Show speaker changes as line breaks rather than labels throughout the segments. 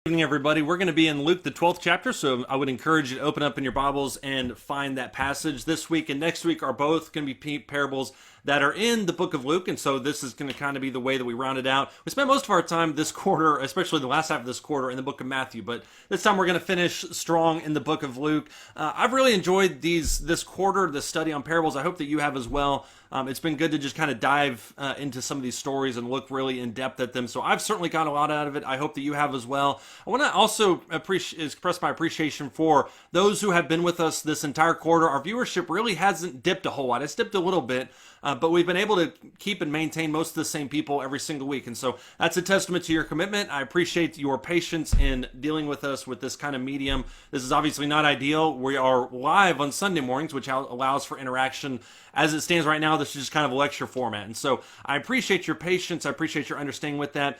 Good evening, everybody. We're going to be in Luke, the 12th chapter, so I would encourage you to open up in your Bibles and find that passage. This week and next week are both going to be parables that are in the book of Luke, and so this is going to kind of be the way that we round it out. We spent most of our time this quarter, especially the last half of this quarter, in the book of Matthew, but this time we're going to finish strong in the book of Luke. I've really enjoyed this quarter, the study on parables. I hope that you have as well. It's been good to just kind of dive into some of these stories and look really in depth at them. So I've certainly got a lot out of it. I hope that you have as well. I want to also express my appreciation for those who have been with us this entire quarter. Our viewership really hasn't dipped a whole lot. It's dipped a little bit, but we've been able to keep and maintain most of the same people every single week. And so that's a testament to your commitment. I appreciate your patience in dealing with us with this kind of medium. This is obviously not ideal. We are live on Sunday mornings, which allows for interaction. As it stands right now, this is just kind of a lecture format. And so I appreciate your patience. I appreciate your understanding with that.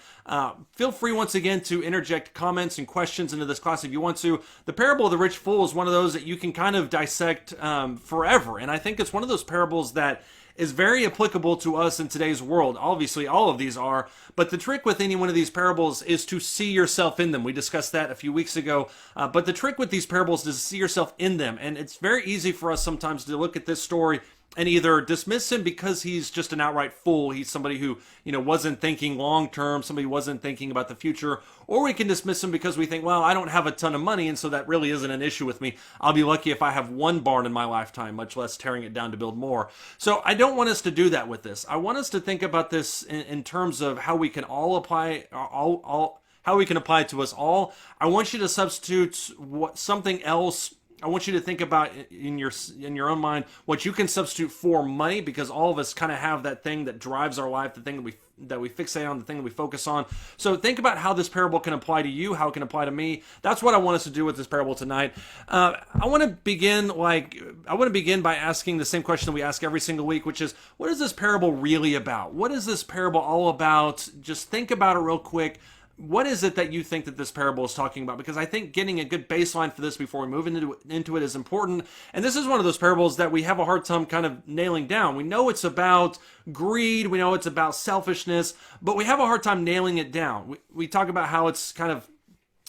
Feel free once again to interject comments and questions into this class if you want to. The parable of the rich fool is one of those that you can kind of dissect forever. And I think it's one of those parables that is very applicable to us in today's world. Obviously, all of these are, but the trick with any one of these parables is to see yourself in them. We discussed that a few weeks ago, but the trick with these parables is to see yourself in them. And it's very easy for us sometimes to look at this story and either dismiss him because he's just an outright fool. He's somebody who, wasn't thinking long term, somebody who wasn't thinking about the future. Or we can dismiss him because we think, well, I don't have a ton of money, and so that really isn't an issue with me. I'll be lucky if I have one barn in my lifetime, much less tearing it down to build more. So I don't want us to do that with this. I want us to think about this in terms of how we can all apply how we can apply it to us all. I want you to substitute something else. I want you to think about in your own mind what you can substitute for money, because all of us kind of have that thing that drives our life, the thing that we fixate on, the thing that we focus on. So think about how this parable can apply to you, how it can apply to me. That's what I want us to do with this parable tonight. I want to begin by asking the same question that we ask every single week, which is, what is this parable really about? What is this parable all about? Just think about it real quick. What is it that you think that this parable is talking about? Because I think getting a good baseline for this before we move into it is important. And this is one of those parables that we have a hard time kind of nailing down. We know it's about greed. We know it's about selfishness, but we have a hard time nailing it down. We talk about how it's kind of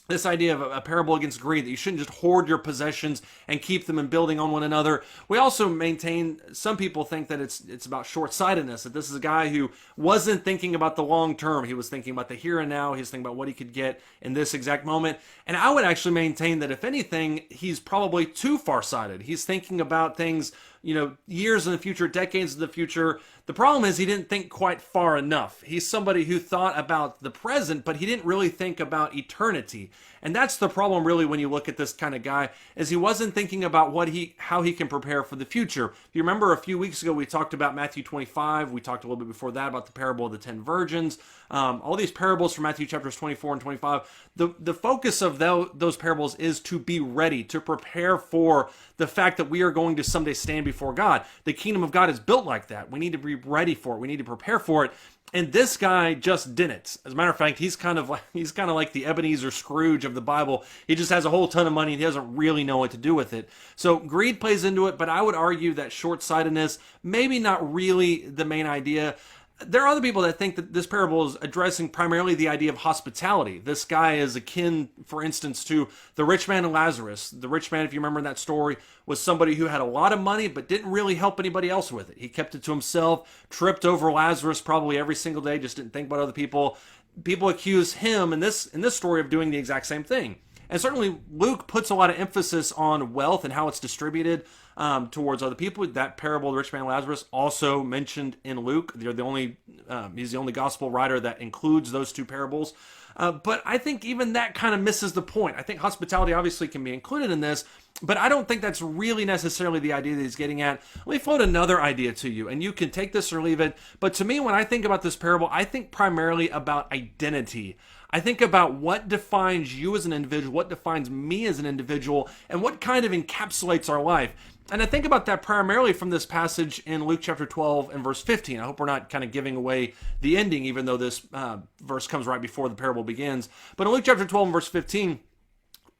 this idea of a parable against greed, that you shouldn't just hoard your possessions and keep them and building on one another. We also maintain, some people think that it's about short-sightedness, that this is a guy who wasn't thinking about the long term. He was thinking about the here and now. He was thinking about what he could get in this exact moment. And I would actually maintain that if anything, he's probably too far-sighted. He's thinking about things, years in the future, decades in the future. The problem is he didn't think quite far enough. He's somebody who thought about the present, but he didn't really think about eternity. And that's the problem really when you look at this kind of guy, is he wasn't thinking about how he can prepare for the future. If you remember a few weeks ago, we talked about Matthew 25. We talked a little bit before that about the parable of the 10 virgins. All these parables from Matthew chapters 24 and 25. The focus of those parables is to be ready, to prepare for the fact that we are going to someday stand before God. The kingdom of God is built like that. We need to be ready for it. We need to prepare for it. And this guy just didn't. As a matter of fact, he's kind of like the Ebenezer Scrooge of the Bible. He just has a whole ton of money and he doesn't really know what to do with it. So greed plays into it, but I would argue that short-sightedness, maybe not really the main idea. There are other people that think that this parable is addressing primarily the idea of hospitality. This guy is akin, for instance, to the rich man and Lazarus. The rich man, if you remember that story, was somebody who had a lot of money but didn't really help anybody else with it. He kept it to himself, tripped over Lazarus probably every single day, just didn't think about other people. People accuse him in this story of doing the exact same thing. And certainly Luke puts a lot of emphasis on wealth and how it's distributed towards other people. That parable of the rich man and Lazarus also mentioned in Luke. He's the only gospel writer that includes those two parables. But I think even that kind of misses the point. I think hospitality obviously can be included in this, but I don't think that's really necessarily the idea that he's getting at. Let me float another idea to you, and you can take this or leave it. But to me, when I think about this parable, I think primarily about identity. I think about what defines you as an individual, what defines me as an individual, and what kind of encapsulates our life. And I think about that primarily from this passage in Luke chapter 12 and verse 15. I hope we're not kind of giving away the ending, even though this verse comes right before the parable begins. But in Luke chapter 12 and verse 15,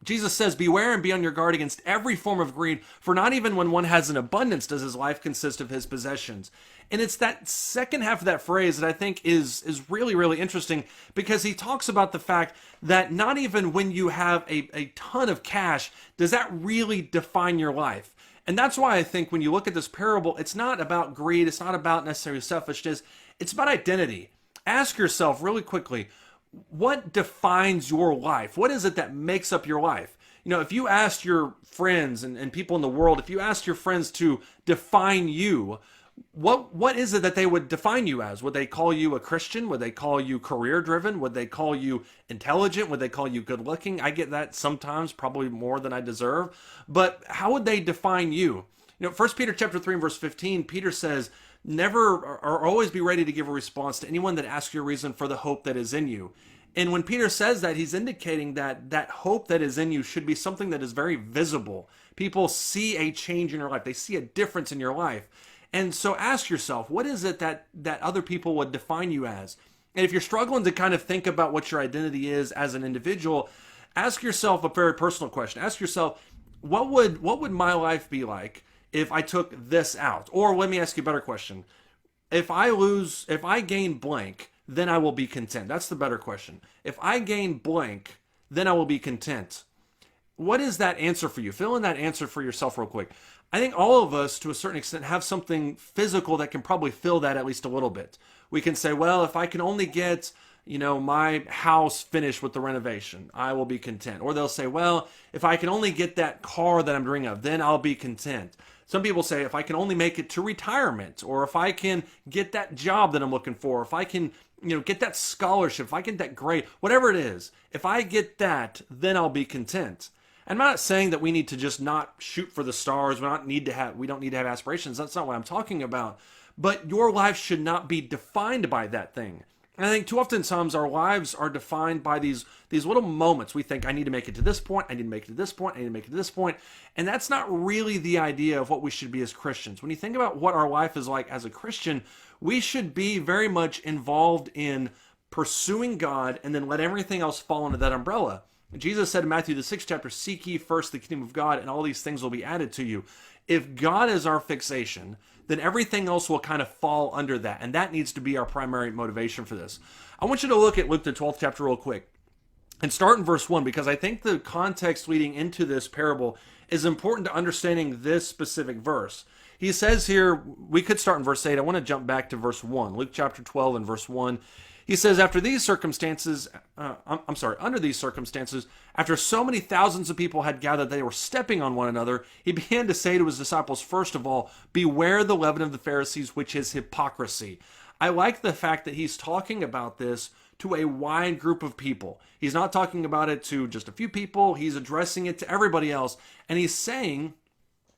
Jesus says, beware and be on your guard against every form of greed, for not even when one has an abundance does his life consist of his possessions. And it's that second half of that phrase that I think is really, really interesting, because he talks about the fact that not even when you have a ton of cash does that really define your life. And that's why I think when you look at this parable, it's not about greed, it's not about necessarily selfishness, it's about identity. Ask yourself really quickly, what defines your life? What is it that makes up your life? You know, if you asked your friends and people in the world, if you asked your friends to define you, what is it that they would define you as? Would they call you a Christian? Would they call you career driven? Would they call you intelligent? Would they call you good looking? I get that sometimes, probably more than I deserve. But how would they define you? You know, 1 Peter chapter 3 and verse 15, Peter says, never or always be ready to give a response to anyone that asks you a reason for the hope that is in you. And when Peter says that, he's indicating that that hope that is in you should be something that is very visible. People see a change in your life. They see a difference in your life. And so ask yourself, what is it that other people would define you as? And if you're struggling to kind of think about what your identity is as an individual, ask yourself a very personal question. Ask yourself, what would my life be like if I took this out? Or let me ask you a better question. If I gain blank, then I will be content. That's the better question. If I gain blank, then I will be content. What is that answer for you? Fill in that answer for yourself real quick. I think all of us, to a certain extent, have something physical that can probably fill that at least a little bit. We can say, well, if I can only get, my house finished with the renovation, I will be content. Or they'll say, well, if I can only get that car that I'm dreaming of, then I'll be content. Some people say, if I can only make it to retirement, or if I can get that job that I'm looking for, if I can, get that scholarship, if I get that grade, whatever it is, if I get that, then I'll be content. I'm not saying that we need to just not shoot for the stars. We don't need to have aspirations. That's not what I'm talking about. But your life should not be defined by that thing. And I think too often times our lives are defined by these little moments. We think, I need to make it to this point, I need to make it to this point, I need to make it to this point. And that's not really the idea of what we should be as Christians. When you think about what our life is like as a Christian, we should be very much involved in pursuing God and then let everything else fall under that umbrella. Jesus said in Matthew the 6th chapter, seek ye first the kingdom of God, and all these things will be added to you. If God is our fixation, then everything else will kind of fall under that, and that needs to be our primary motivation for this. I want you to look at Luke the 12th chapter real quick, and start in verse 1, because I think the context leading into this parable is important to understanding this specific verse. He says here, we could start in verse 8. I want to jump back to verse 1. Luke chapter 12 and verse 1. He says, under these circumstances, after so many thousands of people had gathered, they were stepping on one another, he began to say to his disciples, first of all, beware the leaven of the Pharisees, which is hypocrisy. I like the fact that he's talking about this to a wide group of people. He's not talking about it to just a few people. He's addressing it to everybody else. And he's saying,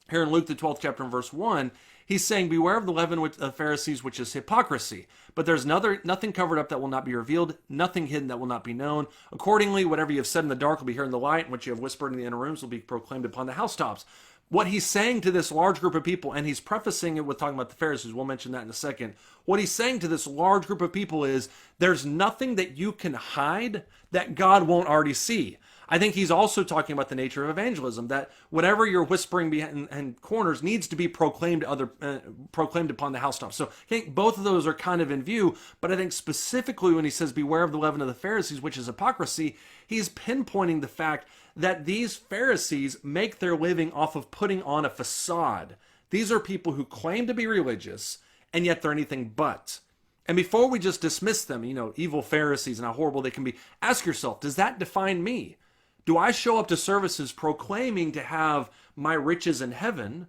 here in Luke the 12th chapter and verse 1, he's saying, beware of the leaven of the Pharisees, which is hypocrisy. But there's nothing covered up that will not be revealed, nothing hidden that will not be known. Accordingly, whatever you have said in the dark will be heard in the light, and what you have whispered in the inner rooms will be proclaimed upon the housetops. What he's saying to this large group of people, and he's prefacing it with talking about the Pharisees, we'll mention that in a second. What he's saying to this large group of people is, there's nothing that you can hide that God won't already see. I think he's also talking about the nature of evangelism, that whatever you're whispering behind corners needs to be proclaimed upon the housetops. So I think both of those are kind of in view, but I think specifically when he says beware of the leaven of the Pharisees, which is hypocrisy, he's pinpointing the fact that these Pharisees make their living off of putting on a facade. These are people who claim to be religious, and yet they're anything but. And before we just dismiss them, evil Pharisees and how horrible they can be, ask yourself, does that define me? Do I show up to services proclaiming to have my riches in heaven,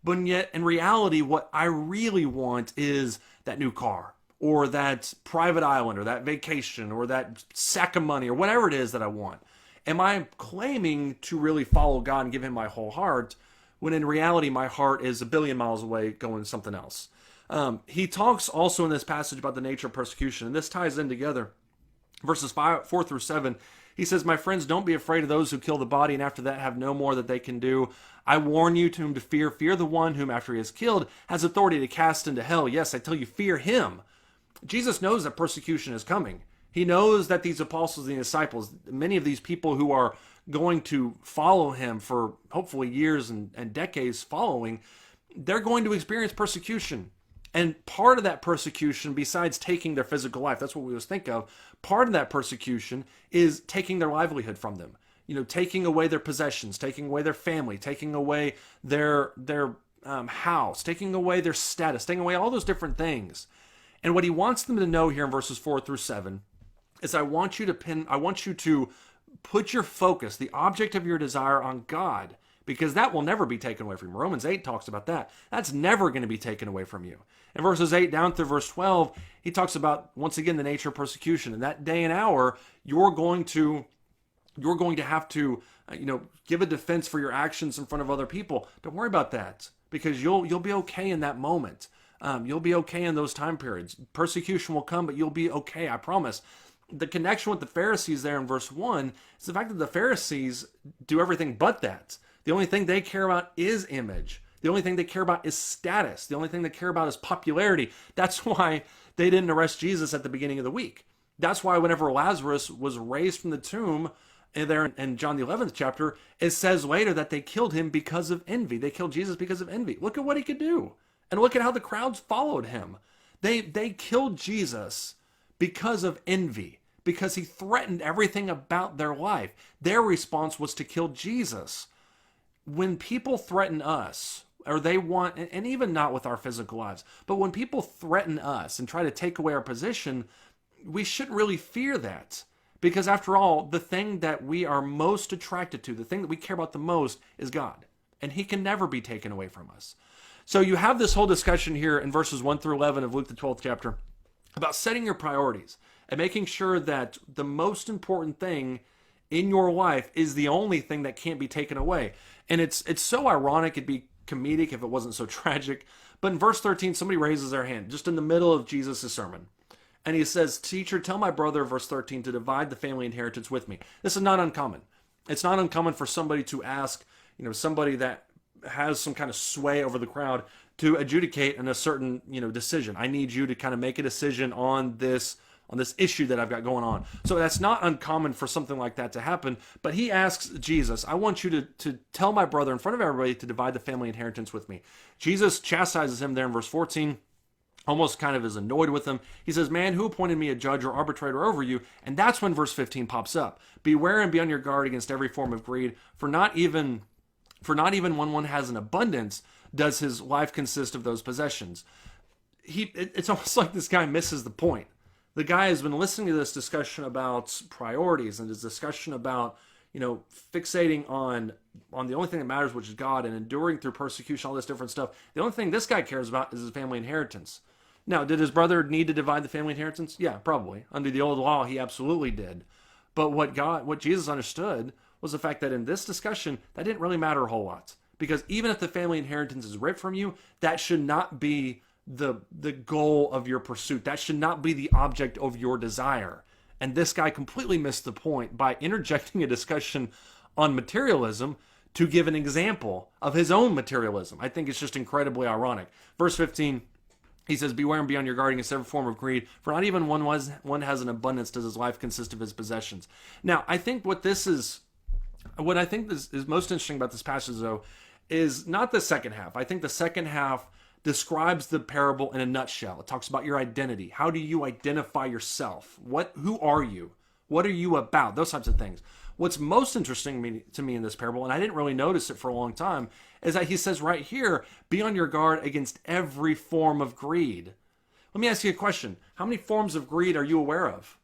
but yet in reality what I really want is that new car, or that private island, or that vacation, or that sack of money, or whatever it is that I want? Am I claiming to really follow God and give him my whole heart, when in reality my heart is a billion miles away going something else? He talks also in this passage about the nature of persecution, and this ties in together. Verses 4 through 7, he says, my friends, don't be afraid of those who kill the body, and after that have no more that they can do. I warn you to whom to fear. Fear the one whom after he is killed has authority to cast into hell. Yes, I tell you, fear him. Jesus knows that persecution is coming. He knows that these apostles and the disciples, many of these people who are going to follow him for hopefully years and decades following, they're going to experience persecution. And part of that persecution, besides taking their physical life, that's what we always think of, part of that persecution is taking their livelihood from them. Taking away their possessions, taking away their family, taking away their house, taking away their status, taking away all those different things. And what he wants them to know here in verses 4-7 is I want you to put your focus, the object of your desire, on God, because that will never be taken away from you. Romans 8 talks about that. That's never going to be taken away from you. In verses 8 down through verse 12, he talks about, once again, the nature of persecution. In that day and hour, you're going to have to, give a defense for your actions in front of other people. Don't worry about that, because you'll be okay in that moment. You'll be okay in those time periods. Persecution will come, but you'll be okay, I promise. The connection with the Pharisees there in verse 1 is the fact that the Pharisees do everything but that. The only thing they care about is image. The only thing they care about is status. The only thing they care about is popularity. That's why they didn't arrest Jesus at the beginning of the week. That's why whenever Lazarus was raised from the tomb, there in John the 11th chapter, it says later that they killed him because of envy. They killed Jesus because of envy. Look at what he could do. And look at how the crowds followed him. They killed Jesus because of envy, because he threatened everything about their life. Their response was to kill Jesus. When people threaten us, or they want, and even not with our physical lives, but when people threaten us and try to take away our position, we shouldn't really fear that. Because after all, the thing that we are most attracted to, the thing that we care about the most, is God. And he can never be taken away from us. So you have this whole discussion here in verses 1-11 of Luke the 12th chapter about setting your priorities and making sure that the most important thing in your life is the only thing that can't be taken away. And it's so ironic, it'd be comedic if it wasn't so tragic. But in verse 13, somebody raises their hand just in the middle of Jesus' sermon. And he says, "Teacher, tell my brother," verse 13, "to divide the family inheritance with me." This is not uncommon. It's not uncommon for somebody to ask, somebody that has some kind of sway over the crowd to adjudicate in a certain, decision. I need you to kind of make a decision on this issue that I've got going on. So that's not uncommon for something like that to happen. But he asks Jesus, "I want you to tell my brother in front of everybody to divide the family inheritance with me." Jesus chastises him there in verse 14, almost kind of is annoyed with him. He says, "Man, who appointed me a judge or arbitrator over you?" And that's when verse 15 pops up. "Beware and be on your guard against every form of greed, for not even when one has an abundance does his life consist of those possessions." It's almost like this guy misses the point. The guy has been listening to this discussion about priorities and this discussion about, fixating on the only thing that matters, which is God, and enduring through persecution, all this different stuff. The only thing this guy cares about is his family inheritance. Now, did his brother need to divide the family inheritance? Yeah, probably. Under the old law, he absolutely did. But what Jesus understood was the fact that in this discussion, that didn't really matter a whole lot. Because even if the family inheritance is ripped from you, that should not be the goal of your pursuit. That should not be the object of your desire. And this guy completely missed the point by interjecting a discussion on materialism to give an example of his own materialism. I think it's just incredibly ironic. Verse 15, he says, "Beware and be on your guard against every form of greed, for not even one has an abundance does his life consist of his possessions." Now, I think what I think is most interesting about this passage, though, is not the second half. I think the second half describes the parable in a nutshell. It talks about your identity. How do you identify yourself? Who are you? What are you about? Those types of things. What's most interesting to me in this parable, and I didn't really notice it for a long time, is that he says right here, "Be on your guard against every form of greed." Let me ask you a question. How many forms of greed are you aware of?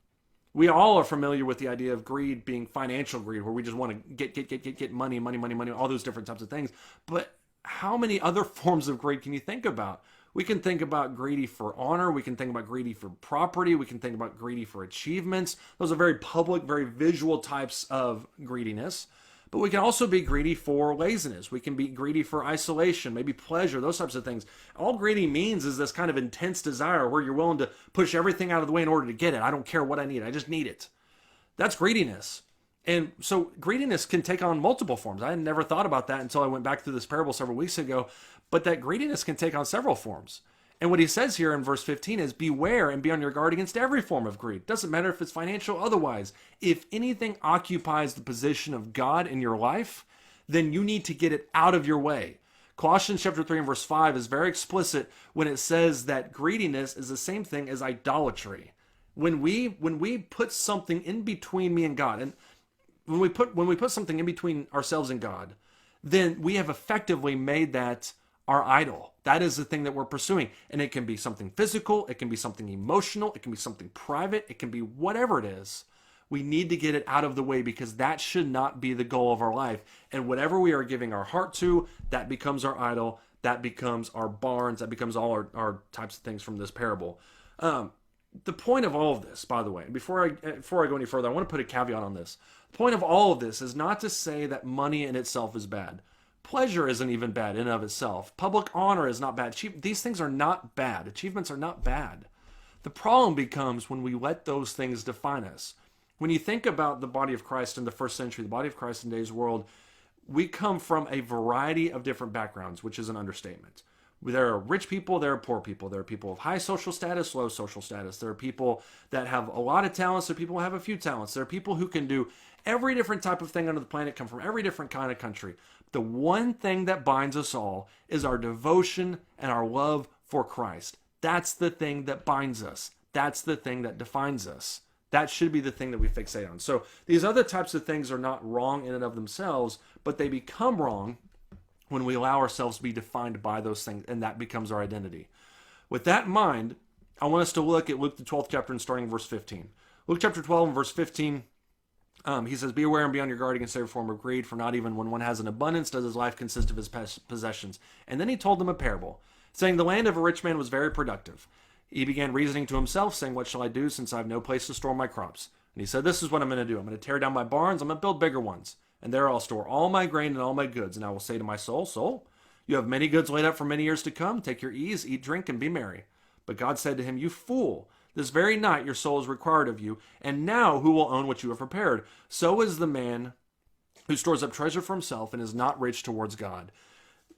We all are familiar with the idea of greed being financial greed, where we just want to get money, all those different types of things. But how many other forms of greed can you think about? We can think about greedy for honor. We can think about greedy for property. We can think about greedy for achievements. Those are very public, very visual types of greediness. But we can also be greedy for laziness. We can be greedy for isolation, maybe pleasure, those types of things. All greedy means is this kind of intense desire where you're willing to push everything out of the way in order to get it. I don't care what I need. I just need it. That's greediness. And so greediness can take on multiple forms. I had never thought about that until I went back through this parable several weeks ago. But that greediness can take on several forms. And what he says here in verse 15 is, beware and be on your guard against every form of greed. Doesn't matter if it's financial or otherwise. If anything occupies the position of God in your life, then you need to get it out of your way. Colossians chapter 3 and verse 5 is very explicit when it says that greediness is the same thing as idolatry. When we put something in between me and God, and when we put something in between ourselves and God, then we have effectively made that our idol. That is the thing that we're pursuing. And it can be something physical, it can be something emotional, it can be something private, it can be whatever it is. We need to get it out of the way because that should not be the goal of our life. And whatever we are giving our heart to, that becomes our idol, that becomes our barns, that becomes all our types of things from this parable. The point of all of this, by the way, before I go any further, I want to put a caveat on this. The point of all of this is not to say that money in itself is bad. Pleasure isn't even bad in and of itself. Public honor is not bad. These things are not bad. Achievements are not bad. The problem becomes when we let those things define us. When you think about the body of Christ in the first century, the body of Christ in today's world, we come from a variety of different backgrounds, which is an understatement. There are rich people, there are poor people. There are people of high social status, low social status. There are people that have a lot of talents. There are people who have a few talents. There are people who can do every different type of thing under the planet, come from every different kind of country. The one thing that binds us all is our devotion and our love for Christ. That's the thing that binds us. That's the thing that defines us. That should be the thing that we fixate on. So these other types of things are not wrong in and of themselves, but they become wrong when we allow ourselves to be defined by those things, and that becomes our identity. With that in mind, I want us to look at Luke the 12th chapter and starting in verse 15. Luke chapter 12 and verse 15, he says, be aware and be on your guard against every form of greed, for not even when one has an abundance does his life consist of his possessions. And then he told them a parable, saying, the land of a rich man was very productive. He began reasoning to himself, saying, what shall I do since I have no place to store my crops? And he said, this is what I'm going to do. I'm going to tear down my barns. I'm going to build bigger ones. And there I'll store all my grain and all my goods. And I will say to my soul, soul, you have many goods laid up for many years to come. Take your ease, eat, drink, and be merry. But God said to him, you fool, this very night your soul is required of you. And now who will own what you have prepared? So is the man who stores up treasure for himself and is not rich towards God.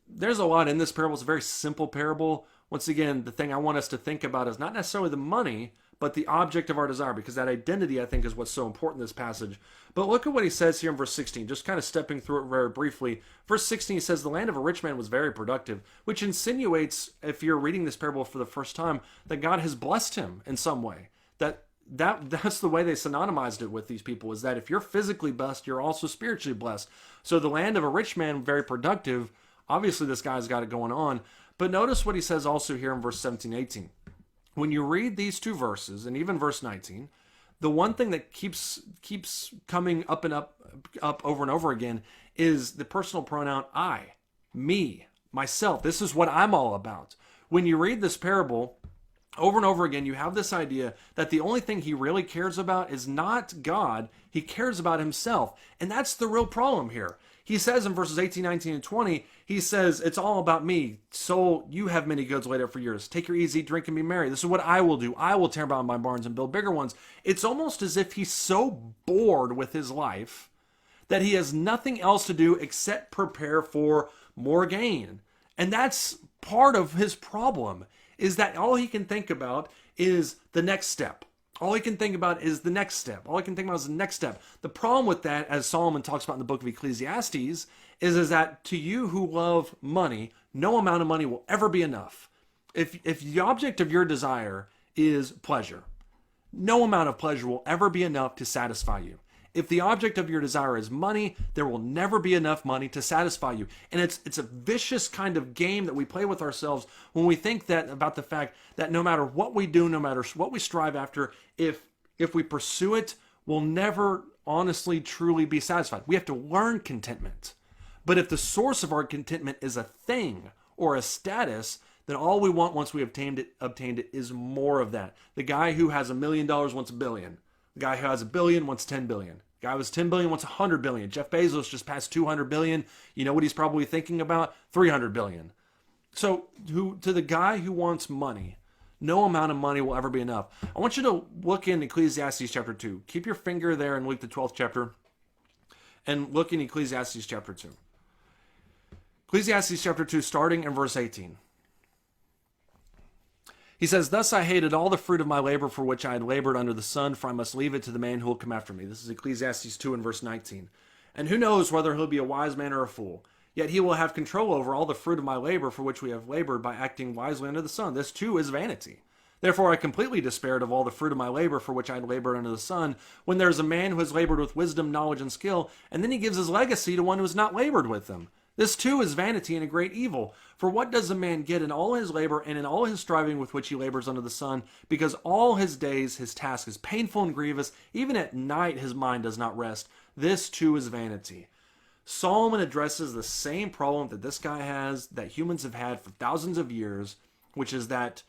There's a lot in this parable. It's a very simple parable. Once again, the thing I want us to think about is not necessarily the money, but the object of our desire, because that identity, I think, is what's so important in this passage. But look at what he says here in verse 16, just kind of stepping through it very briefly. Verse 16, he says, the land of a rich man was very productive, which insinuates, if you're reading this parable for the first time, that God has blessed him in some way. That's the way they synonymized it with these people, is that if you're physically blessed, you're also spiritually blessed. So the land of a rich man, very productive. Obviously, this guy's got it going on. But notice what he says also here in verse 17, 18. When you read these two verses, and even verse 19, the one thing that keeps coming up and up over and over again is the personal pronoun I, me, myself. This is what I'm all about. When you read this parable, over and over again, you have this idea that the only thing he really cares about is not God. He cares about himself. And that's the real problem here. He says in verses 18, 19, and 20, he says, it's all about me. Soul, you have many goods laid up for yours. Take your ease, eat, drink, and be merry. This is what I will do. I will tear down my barns and build bigger ones. It's almost as if he's so bored with his life that he has nothing else to do except prepare for more gain. And that's part of his problem, is that all he can think about is the next step. All he can think about is the next step. All he can think about is the next step. The problem with that, as Solomon talks about in the book of Ecclesiastes, is that to you who love money, no amount of money will ever be enough. If the object of your desire is pleasure, no amount of pleasure will ever be enough to satisfy you. If the object of your desire is money, there will never be enough money to satisfy you. And it's a vicious kind of game that we play with ourselves when we think that about the fact that no matter what we do, no matter what we strive after, if we pursue it, we'll never honestly, truly be satisfied. We have to learn contentment. But if the source of our contentment is a thing or a status, then all we want once we obtained it is more of that. The guy who has $1 million wants $1 billion. The guy who has $1 billion wants $10 billion. The guy who has $10 billion wants $100 billion. Jeff Bezos just passed $200 billion. You know what he's probably thinking about? $300 billion. So to the guy who wants money, no amount of money will ever be enough. I want you to look in Ecclesiastes chapter 2. Keep your finger there in Luke the 12th chapter and look in Ecclesiastes chapter 2. Ecclesiastes chapter 2, starting in verse 18. He says, "Thus I hated all the fruit of my labor for which I had labored under the sun, for I must leave it to the man who will come after me." This is Ecclesiastes 2 and verse 19. "And who knows whether he'll be a wise man or a fool? Yet he will have control over all the fruit of my labor for which we have labored by acting wisely under the sun. This too is vanity. Therefore I completely despaired of all the fruit of my labor for which I had labored under the sun, when there is a man who has labored with wisdom, knowledge, and skill, and then he gives his legacy to one who has not labored with them. This too is vanity and a great evil. For what does a man get in all his labor and in all his striving with which he labors under the sun? Because all his days his task is painful and grievous. Even at night his mind does not rest. This too is vanity." Solomon addresses the same problem that this guy has, that humans have had for thousands of years, which is that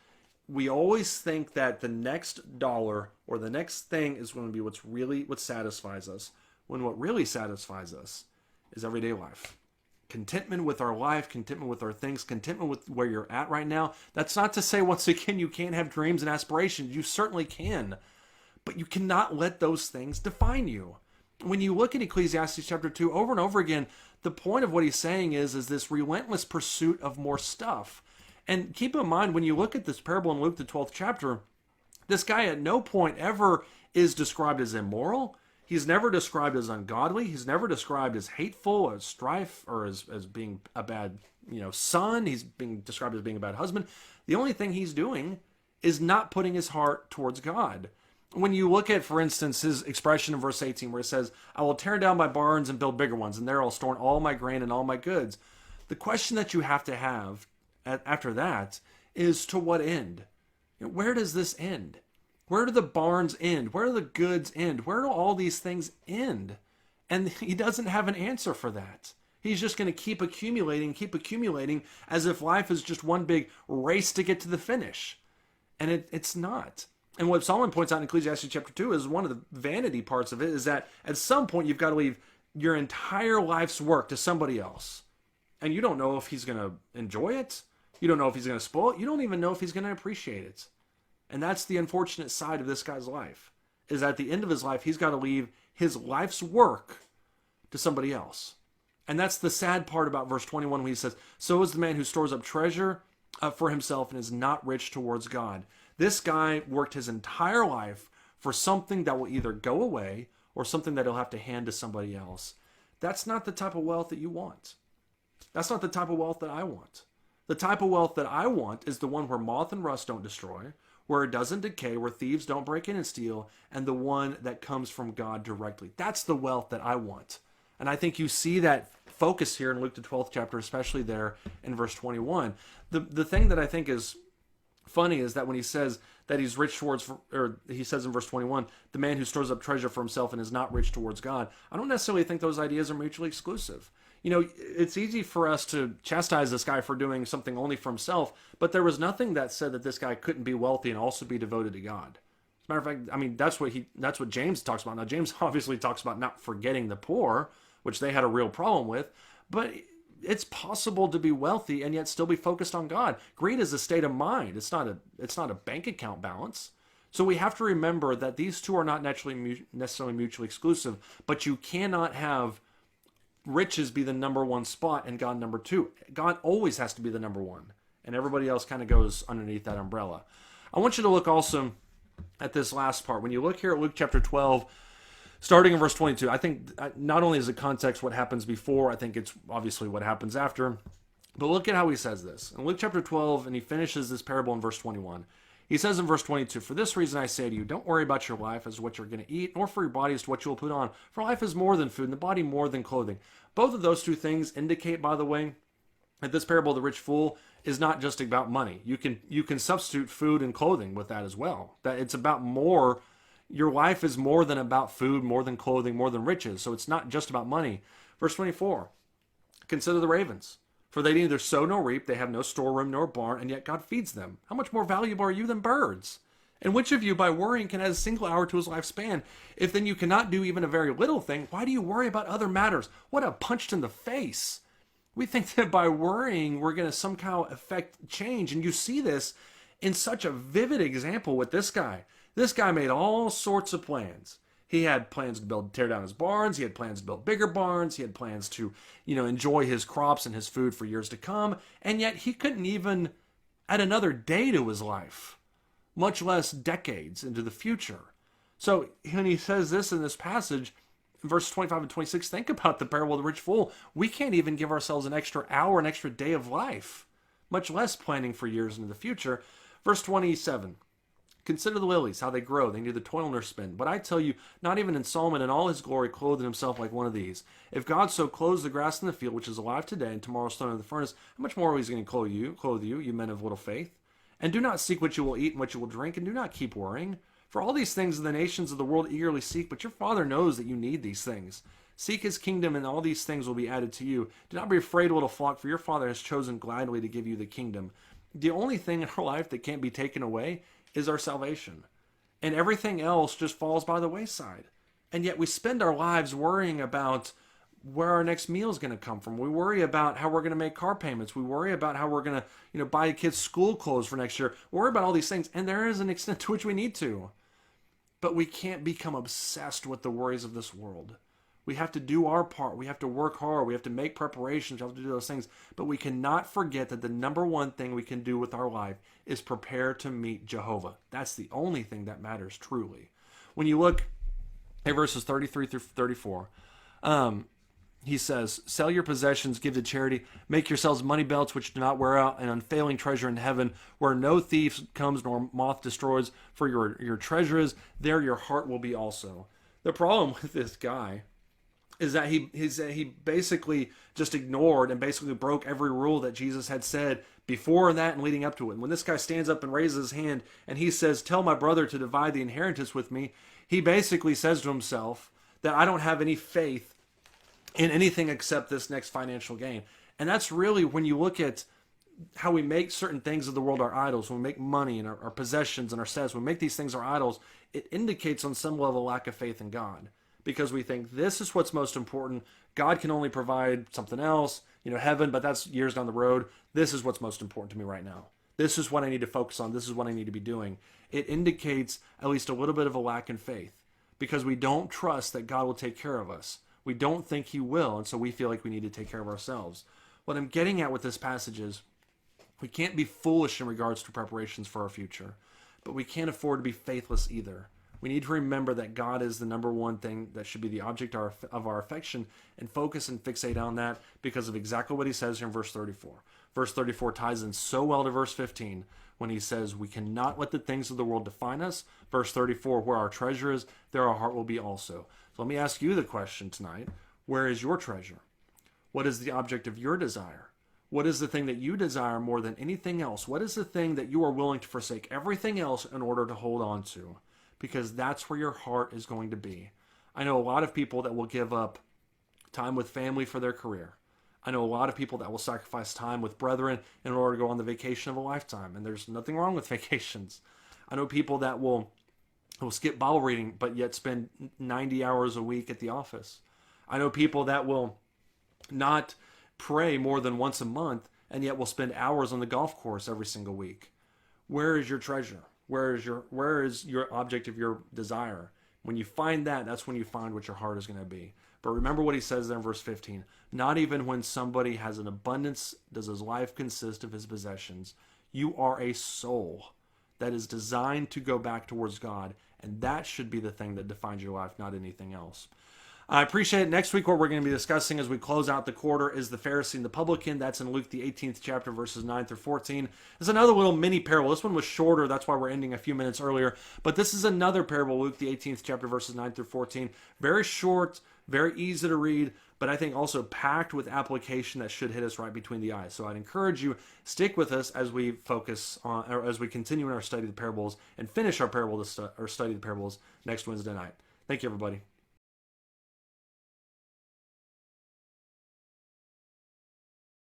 we always think that the next dollar or the next thing is going to be what satisfies us, when what really satisfies us is everyday life. Contentment with our life, contentment with our things, contentment with where you're at right now. That's not to say, once again, you can't have dreams and aspirations. You certainly can. But you cannot let those things define you. When you look at Ecclesiastes chapter 2 over and over again, the point of what he's saying is this relentless pursuit of more stuff. And keep in mind, when you look at this parable in Luke, the 12th chapter, this guy at no point ever is described as immoral. He's never described as ungodly. He's never described as hateful, as strife, or as being a bad son. He's being described as being a bad husband. The only thing he's doing is not putting his heart towards God. When you look at, for instance, his expression in verse 18 where it says, "I will tear down my barns and build bigger ones, and there I'll store all my grain and all my goods." The question that you have to have after that is, to what end? Where does this end? Where do the barns end? Where do the goods end? Where do all these things end? And he doesn't have an answer for that. He's just going to keep accumulating as if life is just one big race to get to the finish. And it's not. And what Solomon points out in Ecclesiastes chapter 2 is one of the vanity parts of it is that at some point you've got to leave your entire life's work to somebody else. And you don't know if he's going to enjoy it. You don't know if he's going to spoil it. You don't even know if he's going to appreciate it. And that's the unfortunate side of this guy's life, is at the end of his life, he's got to leave his life's work to somebody else. And that's the sad part about verse 21 when he says, "So is the man who stores up treasure for himself and is not rich towards God." This guy worked his entire life for something that will either go away or something that he'll have to hand to somebody else. That's not the type of wealth that you want. That's not the type of wealth that I want. The type of wealth that I want is the one where moth and rust don't destroy, where it doesn't decay, where thieves don't break in and steal, and the one that comes from God directly. That's the wealth that I want. And I think you see that focus here in Luke the 12th chapter, especially there in verse 21. The thing that I think is funny is that when he says that he's rich towards, or he says in verse 21, the man who stores up treasure for himself and is not rich towards God, I don't necessarily think those ideas are mutually exclusive. It's easy for us to chastise this guy for doing something only for himself, but there was nothing that said that this guy couldn't be wealthy and also be devoted to God. As a matter of fact, I mean, that's what James talks about. Now, James obviously talks about not forgetting the poor, which they had a real problem with, but it's possible to be wealthy and yet still be focused on God. Greed is a state of mind. It's not a bank account balance. So we have to remember that these two are not necessarily mutually exclusive, but you cannot have riches be the number one spot and God number two. God always has to be the number one, and everybody else kind of goes underneath that umbrella. I want you to look also at this last part. When you look here at Luke chapter 12, starting in verse 22, I think not only is the context what happens before, I think it's obviously what happens after. But look at how he says this. In Luke chapter 12, and he finishes this parable in verse 21. He says in verse 22, "For this reason I say to you, don't worry about your life as to what you're going to eat, nor for your body as to what you will put on. For life is more than food, and the body more than clothing." Both of those two things indicate, by the way, that this parable of the rich fool is not just about money. You can substitute food and clothing with that as well. That it's about more. Your life is more than about food, more than clothing, more than riches. So it's not just about money. Verse 24, "Consider the ravens. For they neither sow nor reap, they have no storeroom nor barn, and yet God feeds them. How much more valuable are you than birds? And which of you by worrying can add a single hour to his lifespan? If then you cannot do even a very little thing, why do you worry about other matters?" What a punch in the face. We think that by worrying, we're going to somehow affect change. And you see this in such a vivid example with this guy. This guy made all sorts of plans. He had plans to tear down his barns. He had plans to build bigger barns. He had plans to, enjoy his crops and his food for years to come. And yet he couldn't even add another day to his life. much less decades into the future. So when he says this in this passage, verse 25 and 26, think about the parable of the rich fool. We can't even give ourselves an extra hour, an extra day of life, much less planning for years into the future. Verse 27, consider the lilies, how they grow. They neither toil nor spin. But I tell you, not even in Solomon in all his glory clothed himself like one of these. If God so clothes the grass in the field, which is alive today and tomorrow thrown into the furnace, how much more is he going to clothe you, you men of little faith? And do not seek what you will eat and what you will drink, and do not keep worrying. For all these things the nations of the world eagerly seek, but your Father knows that you need these things. Seek his kingdom, and all these things will be added to you. Do not be afraid, little flock, for your Father has chosen gladly to give you the kingdom. The only thing in our life that can't be taken away is our salvation. And everything else just falls by the wayside. And yet we spend our lives worrying about where our next meal is going to come from. We worry about how we're going to make car payments. We worry about how we're going to, buy kids school clothes for next year. We worry about all these things, and there is an extent to which we need to. But we can't become obsessed with the worries of this world. We have to do our part. We have to work hard. We have to make preparations. We have to do those things. But we cannot forget that the number one thing we can do with our life is prepare to meet Jehovah. That's the only thing that matters truly. When you look at verses 33 through 34, he says, sell your possessions, give to charity, make yourselves money belts which do not wear out, an unfailing treasure in heaven, where no thief comes nor moth destroys, for your treasure is, there your heart will be also. The problem with this guy is that he basically just ignored and basically broke every rule that Jesus had said before that and leading up to it. And when this guy stands up and raises his hand and he says, tell my brother to divide the inheritance with me, he basically says to himself that I don't have any faith in anything except this next financial gain. And that's really when you look at how we make certain things of the world our idols, when we make money and our possessions and our status, when we make these things our idols, it indicates on some level a lack of faith in God. Because we think this is what's most important. God can only provide something else, heaven, but that's years down the road. This is what's most important to me right now. This is what I need to focus on. This is what I need to be doing. It indicates at least a little bit of a lack in faith because we don't trust that God will take care of us. We don't think he will, and so we feel like we need to take care of ourselves. What I'm getting at with this passage is we can't be foolish in regards to preparations for our future, but we can't afford to be faithless either. We need to remember that God is the number one thing that should be the object of our affection and focus and fixate on that because of exactly what he says here in verse 34. Verse 34 ties in so well to verse 15 when he says we cannot let the things of the world define us. Verse 34, where our treasure is, there our heart will be also. So let me ask you the question tonight. Where is your treasure? What is the object of your desire? What is the thing that you desire more than anything else? What is the thing that you are willing to forsake everything else in order to hold on to? Because that's where your heart is going to be. I know a lot of people that will give up time with family for their career. I know a lot of people that will sacrifice time with brethren in order to go on the vacation of a lifetime. And there's nothing wrong with vacations. I know people that will skip Bible reading, but yet spend 90 hours a week at the office. I know people that will not pray more than once a month, and yet will spend hours on the golf course every single week. Where is your treasure? Where is your object of your desire? When you find that, that's when you find what your heart is going to be. But remember what he says there in verse 15. Not even when somebody has an abundance does his life consist of his possessions. You are a soul that is designed to go back towards God, and that should be the thing that defines your life, not anything else. I appreciate it. Next week, what we're going to be discussing as we close out the quarter is the Pharisee and the publican. That's in Luke, the 18th chapter, verses 9 through 14. It's another little mini parable. This one was shorter. That's why we're ending a few minutes earlier. But this is another parable, Luke, the 18th chapter, verses 9 through 14. Very short, very easy to read, but I think also packed with application that should hit us right between the eyes. So I'd encourage you, stick with us as we focus on, or as we continue in our study of the parables and finish our study of the parables next Wednesday night. Thank you, everybody.